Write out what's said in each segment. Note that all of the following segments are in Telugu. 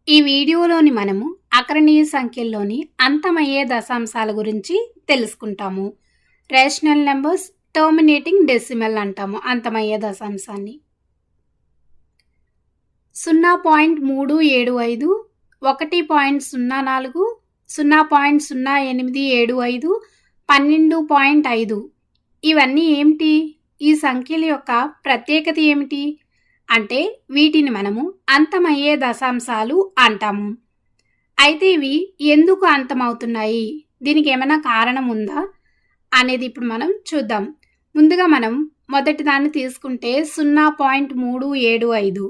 ఈ వీడియోలోని మనము అకరణీయ సంఖ్యల్లోని అంతమయ్యే దశాంశాల గురించి తెలుసుకుంటాము. రేషనల్ నెంబర్స్ టర్మినేటింగ్ డెసిమల్ అంటాము అంతమయ్యే దశాంశాన్ని. 0.375, 1.04, 0.0875, 12.5 ఇవన్నీ ఏమిటి? ఈ సంఖ్యల యొక్క ప్రత్యేకత ఏమిటి అంటే వీటిని మనము అంతమయ్యే దశాంశాలు అంటాము. అయితే ఇవి ఎందుకు అంతమవుతున్నాయి, దీనికి ఏమైనా కారణం ఉందా అనేది ఇప్పుడు మనం చూద్దాం. ముందుగా మనం మొదటి దాన్ని తీసుకుంటే 0.375.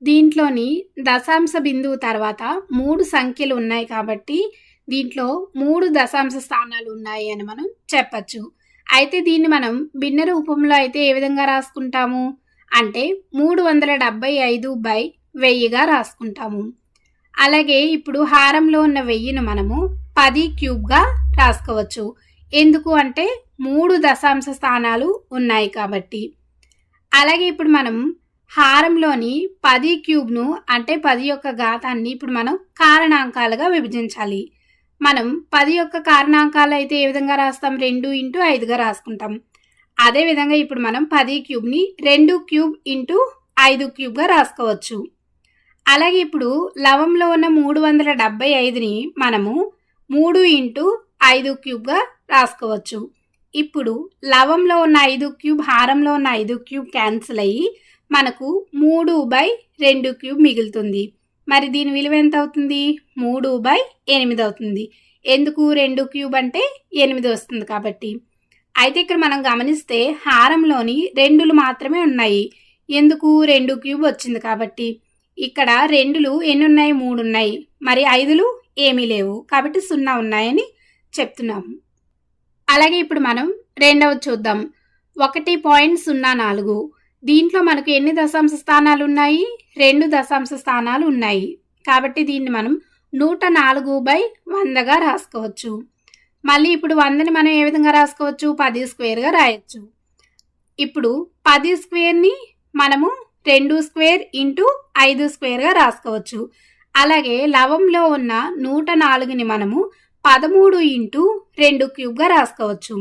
దీంట్లోని దశాంశ బిందువు తర్వాత 3 సంఖ్యలు ఉన్నాయి కాబట్టి దీంట్లో 3 దశాంశ స్థానాలు ఉన్నాయి అని మనం చెప్పచ్చు. అయితే దీన్ని మనం భిన్న రూపంలో అయితే ఏ విధంగా రాసుకుంటాము అంటే 375/1000గా రాసుకుంటాము. అలాగే ఇప్పుడు హారంలో ఉన్న 1000ను మనము 10 క్యూబ్గా రాసుకోవచ్చు. ఎందుకు అంటే 3 దశాంశ స్థానాలు ఉన్నాయి కాబట్టి. అలాగే ఇప్పుడు మనం హారంలోని 10 క్యూబ్ను అంటే 10 యొక్క ఘాతాన్ని ఇప్పుడు మనం కారణాంకాలుగా విభజించాలి. మనం 10 యొక్క కారణాంకాలు అయితే ఏ విధంగా రాస్తాం? 2 × 5గా రాసుకుంటాం. అదేవిధంగా ఇప్పుడు మనం 10 క్యూబ్ని 2 క్యూబ్ × 5 క్యూబ్గా రాసుకోవచ్చు. అలాగే ఇప్పుడు లవంలో ఉన్న 375ని మనము 3 × 5 క్యూబ్గా రాసుకోవచ్చు. ఇప్పుడు లవంలో ఉన్న 5 క్యూబ్ హారంలో ఉన్న 5 క్యూబ్ క్యాన్సిల్ అయ్యి మనకు 3/2 క్యూబ్ మిగులుతుంది. మరి దీని విలువ ఎంత అవుతుంది? 3/8 అవుతుంది. ఎందుకు? 2 క్యూబ్ అంటే 8 వస్తుంది కాబట్టి. అయితే ఇక్కడ మనం గమనిస్తే హారంలోని 2లు మాత్రమే ఉన్నాయి. ఎందుకు? 2 క్యూబ్ వచ్చింది కాబట్టి. ఇక్కడ 2లు ఎన్ని ఉన్నాయి? 3 ఉన్నాయి. మరి 5లు ఏమీ లేవు కాబట్టి 0 ఉన్నాయని చెప్తున్నాము. అలాగే ఇప్పుడు మనం రెండవది చూద్దాం. 1.04. దీంట్లో మనకు ఎన్ని దశాంశ స్థానాలు ఉన్నాయి? 2 దశాంశ స్థానాలు ఉన్నాయి కాబట్టి దీన్ని మనం 104/100గా రాసుకోవచ్చు. మళ్ళీ ఇప్పుడు 100ని మనం ఏ విధంగా రాసుకోవచ్చు? 10 స్క్వేర్గా రాయొచ్చు. ఇప్పుడు 10 స్క్వేర్ని మనము 2 స్క్వేర్ × 5 స్క్వేర్గా రాసుకోవచ్చు. అలాగే లవంలో ఉన్న 104ని మనము 13 × 2 క్యూబ్గా రాసుకోవచ్చు.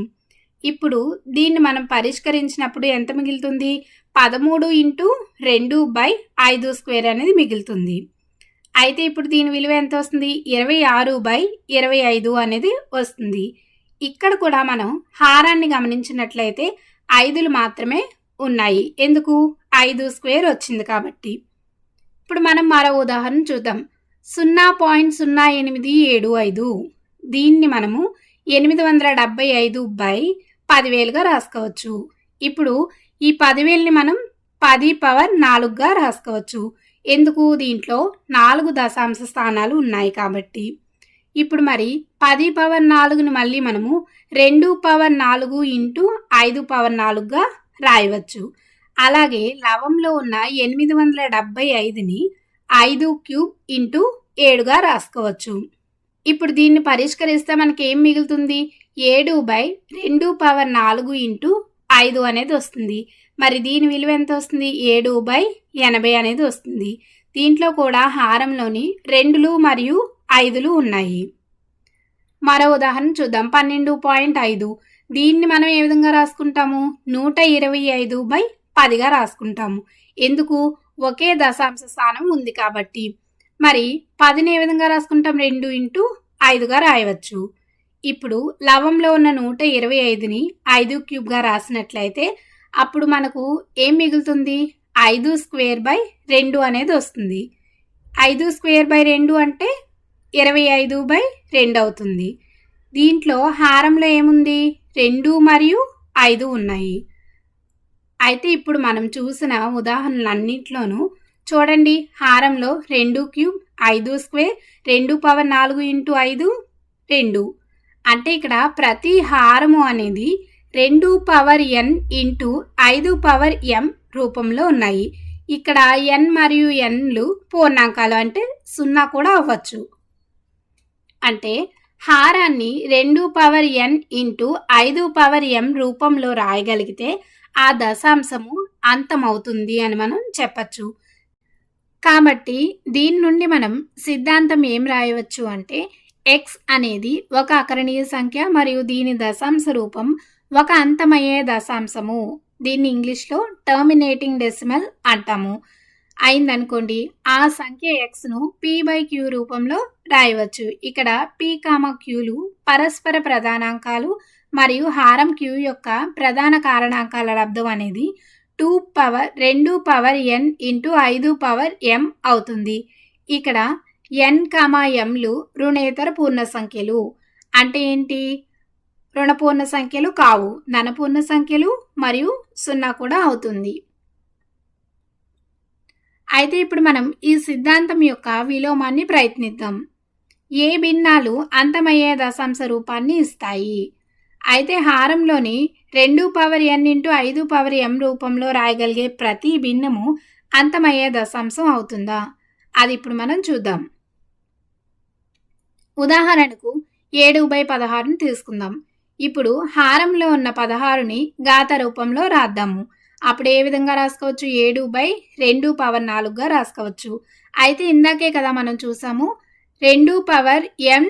ఇప్పుడు దీన్ని మనం పరిష్కరించినప్పుడు ఎంత మిగులుతుంది? 13 × 2/5 స్క్వేర్ అనేది మిగులుతుంది. అయితే ఇప్పుడు దీని విలువ ఎంత వస్తుంది? 26/25 అనేది వస్తుంది. ఇక్కడ కూడా మనం హారాన్ని గమనించినట్లయితే 5లు మాత్రమే ఉన్నాయి. ఎందుకు? 5 స్క్వేర్ వచ్చింది కాబట్టి. ఇప్పుడు మనం మరో ఉదాహరణ చూద్దాం. 0.0875. దీన్ని మనము 875/10,000గా రాసుకోవచ్చు. ఇప్పుడు ఈ 10,000ని మనం 10⁴ రాసుకోవచ్చు. ఎందుకు? దీంట్లో 4 దశాంశ స్థానాలు ఉన్నాయి కాబట్టి. ఇప్పుడు మరి 10⁴ మళ్ళీ మనము 2⁴ × 5⁴ రాయవచ్చు. అలాగే లవంలో ఉన్న 875ని 5 క్యూబ్ × 7గా రాసుకోవచ్చు. ఇప్పుడు దీన్ని పరిష్కరిస్తే మనకి ఏం మిగులుతుంది? 7/2⁴ × 5 అనేది వస్తుంది. మరి దీని విలువ ఎంత వస్తుంది? 7/80 అనేది వస్తుంది. దీంట్లో కూడా హారంలోని 2లు మరియు 5లు ఉన్నాయి. మరో ఉదాహరణ చూద్దాం. 12.5. దీన్ని మనం ఏ విధంగా రాసుకుంటాము? 125/10గా రాసుకుంటాము. ఎందుకు? ఒకే దశాంశ స్థానం ఉంది కాబట్టి. మరి 10ని ఏ విధంగా రాసుకుంటాం? 2 × 5గా రాయవచ్చు. ఇప్పుడు లవంలో ఉన్న 125ని 5 క్యూబ్గా రాసినట్లయితే అప్పుడు మనకు ఏం మిగులుతుంది? 5 స్క్వేర్/2 అనేది వస్తుంది. 5 స్క్వేర్/2 అంటే 25/2 అవుతుంది. దీంట్లో హారంలో ఏముంది? 2 మరియు 5 ఉన్నాయి. అయితే ఇప్పుడు మనం చూసిన ఉదాహరణలన్నింటిలోనూ చూడండి, హారంలో 2 క్యూబ్, 5 స్క్వేర్, 2⁴ × 5 2. అంటే ఇక్కడ ప్రతి హారము అనేది 2⁴n × 5⁴m రూపంలో ఉన్నాయి. ఇక్కడ n మరియు nలు పూర్ణాంకాలు అంటే 0 కూడా అవ్వచ్చు. అంటే హారాన్ని 2⁴n × 5⁴m రూపంలో రాయగలిగితే ఆ దశాంశము అంతమవుతుంది అని మనం చెప్పచ్చు. కాబట్టి దీని నుండి మనం సిద్ధాంతం ఏం రాయవచ్చు అంటే x అనేది ఒక అకరణీయ సంఖ్య మరియు దీని దశాంశ రూపం ఒక అంతమయ్యే దశాంశము. దీన్ని ఇంగ్లీష్లో టర్మినేటింగ్ డెసిమల్ అంటాము. అయిందనుకోండి, ఆ సంఖ్య xను p/q రూపంలో రాయవచ్చు. ఇక్కడ p, qలు పరస్పర ప్రధానాంకాలు మరియు హారం q యొక్క ప్రధాన కారణాంకాల లబ్దం అనేది 2 power n into 5 power m అవుతుంది. ఇక్కడ n, mలు రుణేతర పూర్ణ సంఖ్యలు. అంటే ఏంటి? రుణ పూర్ణ సంఖ్యలు కావు, ధన పూర్ణ సంఖ్యలు మరియు 0 కూడా అవుతుంది. అయితే ఇప్పుడు మనం ఈ సిద్ధాంతం యొక్క విలోమాన్ని ప్రయత్నిద్దాం. ఏ భిన్నాలు అంతమయ్యే దశాంశ రూపాన్ని ఇస్తాయి? అయితే హారంలోని 2 power n into 5 power m రూపంలో రాయగలిగే ప్రతి భిన్నము అంతమయ్యే దశాంశం అవుతుందా? అది ఇప్పుడు మనం చూద్దాం. ఉదాహరణకు 7/16ని తీసుకుందాం. ఇప్పుడు హారంలో ఉన్న 16ని ఘాత రూపంలో రాద్దాము. అప్పుడు ఏ విధంగా రాసుకోవచ్చు? 7/2 పవర్ 4గా రాసుకోవచ్చు. అయితే ఇందాకే కదా మనం చూసాము 2 power n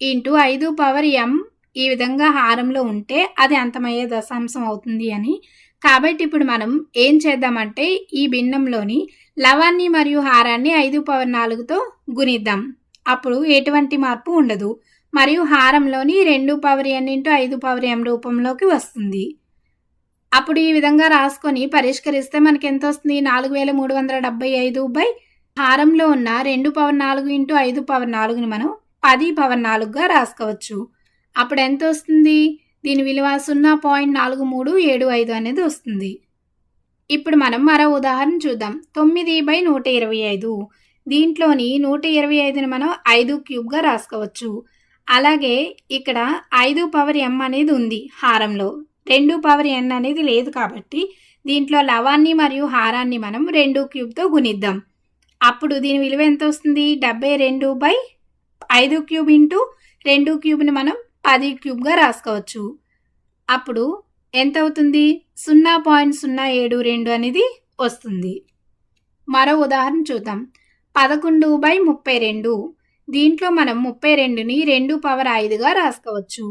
into 5 power m ఈ విధంగా హారంలో ఉంటే అది అంతమయ్యే దశాంశం అవుతుంది అని. కాబట్టి ఇప్పుడు మనం ఏం చేద్దామంటే ఈ భిన్నంలోని లవాన్ని మరియు హారాన్ని 5 పవర్ 4తో గుణిద్దాం. అప్పుడు ఎటువంటి మార్పు ఉండదు మరియు హారంలోని 2 power n into 5 power m రూపంలోకి వస్తుంది. అప్పుడు ఈ విధంగా రాసుకొని పరిష్కరిస్తే మనకి ఎంత వస్తుంది? 4375 హారంలో ఉన్న 2 పవర్ 4 ఇంటూ 5 పవర్ 4ని మనం 10 పవర్ 4గా రాసుకోవచ్చు. అప్పుడు ఎంత వస్తుంది? దీని విలువ 0.4375 అనేది వస్తుంది. ఇప్పుడు మనం మరో ఉదాహరణ చూద్దాం. 9/125. దీంట్లోని 125ని మనం 5 క్యూబ్గా రాసుకోవచ్చు. అలాగే ఇక్కడ 5 పవర్ m అనేది ఉంది హారంలో, 2 పవర్ n అనేది లేదు. కాబట్టి దీంట్లో లవాన్ని మరియు హారాన్ని మనం 2 క్యూబ్తో గుణిద్దాం. అప్పుడు దీని విలువ ఎంత వస్తుంది? 72/5 క్యూబ్ ఇంటూ 2 క్యూబ్ని మనం 10 క్యూబ్గా రాసుకోవచ్చు. అప్పుడు ఎంత అవుతుంది? 0.072 అనేది వస్తుంది. మరో ఉదాహరణ చూద్దాం. 11/32. దీంట్లో మనం 32ని 2 పవర్ 5గా రాసుకోవచ్చు.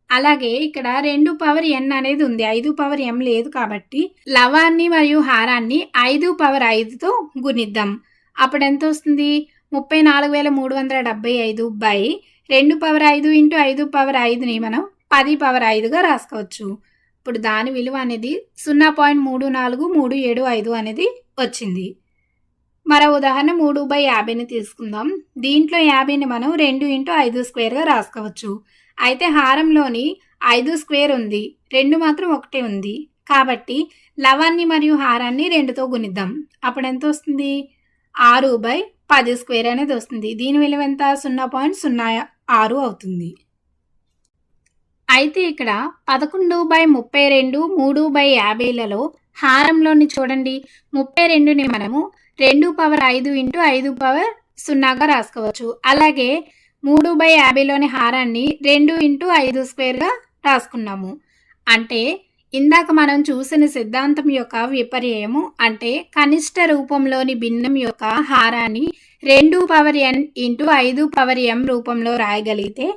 అలాగే ఇక్కడ 2 పవర్ n అనేది ఉంది, 5 పవర్ m లేదు. కాబట్టి లవాన్ని మరియు హారాన్ని 5 పవర్ 5తో గుణిద్దాం. అప్పుడు ఎంత వస్తుంది? 34,375/2 పవర్ 5 ఇంటూ 5 పవర్ 5ని మనం 10 పవర్ 5గా రాసుకోవచ్చు. ఇప్పుడు దాని విలువ అనేది 0.34375 అనేది వచ్చింది. మరో ఉదాహరణ 3/50ని తీసుకుందాం. దీంట్లో 50ని మనం 2 ఇంటూ 5 స్క్వేర్గా రాసుకోవచ్చు. అయితే హారంలోని 5 స్క్వేర్ ఉంది, 2 మాత్రం 1 ఉంది. కాబట్టి లవాన్ని మరియు హారాన్ని 2తో గుణిద్దాం. అప్పుడు ఎంత వస్తుంది? 6/10 స్క్వేర్ అనేది వస్తుంది. దీని విలువ ఎంత? 0.06 అవుతుంది. అయితే ఇక్కడ 11/32, 3/50లలో హారంలోని చూడండి, 32ని మనము 2 పవర్ 5 ఇంటూ 5 పవర్ 0గా రాసుకోవచ్చు. అలాగే 3/50లోని హారాన్ని 2 ఇంటూ 5 స్క్వేర్గా రాసుకున్నాము. అంటే ఇందాక మనం చూసిన సిద్ధాంతం యొక్క విపర్యయము అంటే కనిష్ట రూపంలోని భిన్నం యొక్క హారాన్ని 2 power n into 5 power m రూపంలో రాయగలిగితే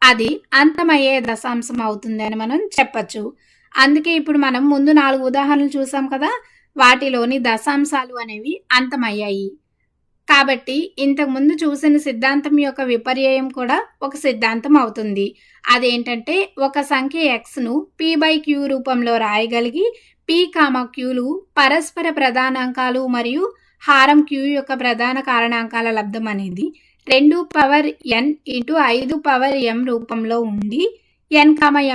అది అంతమయ్యే దశాంశం అవుతుంది అని మనం చెప్పచ్చు. అందుకే ఇప్పుడు మనం ముందు 4 ఉదాహరణలు చూసాం కదా, వాటిలోని దశాంశాలు అనేవి అంతమయ్యాయి. కాబట్టి ఇంతకుముందు చూసిన సిద్ధాంతం యొక్క విపర్యయం కూడా ఒక సిద్ధాంతం అవుతుంది. అదేంటంటే ఒక సంఖ్య xను p/q రూపంలో రాయగలిగి p, qలు పరస్పర ప్రధానాంకాలు మరియు హారం q యొక్క ప్రధాన కారణాంకాల లబ్దం అనేది 2 power n into 5 power m రూపంలో ఉండి n,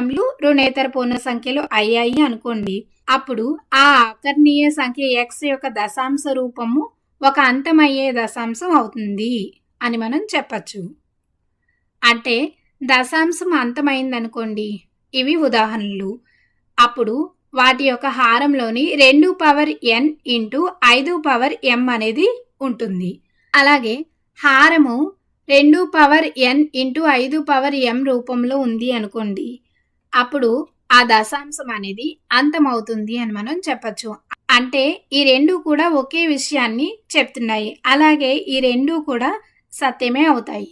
mలు రుణేతర పూర్ణ సంఖ్యలు అయ్యాయి అనుకోండి. అప్పుడు ఆ ఆకర్ణీయ సంఖ్య x యొక్క దశాంశ రూపము ఒక అంతమయ్యే దశాంశం అవుతుంది అని మనం చెప్పచ్చు. అంటే దశాంశం అంతమైందనుకోండి, ఇవి ఉదాహరణలు. అప్పుడు వాటి యొక్క హారంలోని 2 power n into 5 power m అనేది ఉంటుంది. అలాగే హారము 2 power n into 5 power m రూపంలో ఉంది అనుకోండి, అప్పుడు ఆ దశాంశం అనేది అంతమవుతుంది అని మనం చెప్పచ్చు. అంటే ఈ 2 కూడా ఒకే విషయాన్ని చెప్తున్నాయి. అలాగే ఈ 2 కూడా సత్యమే అవుతాయి.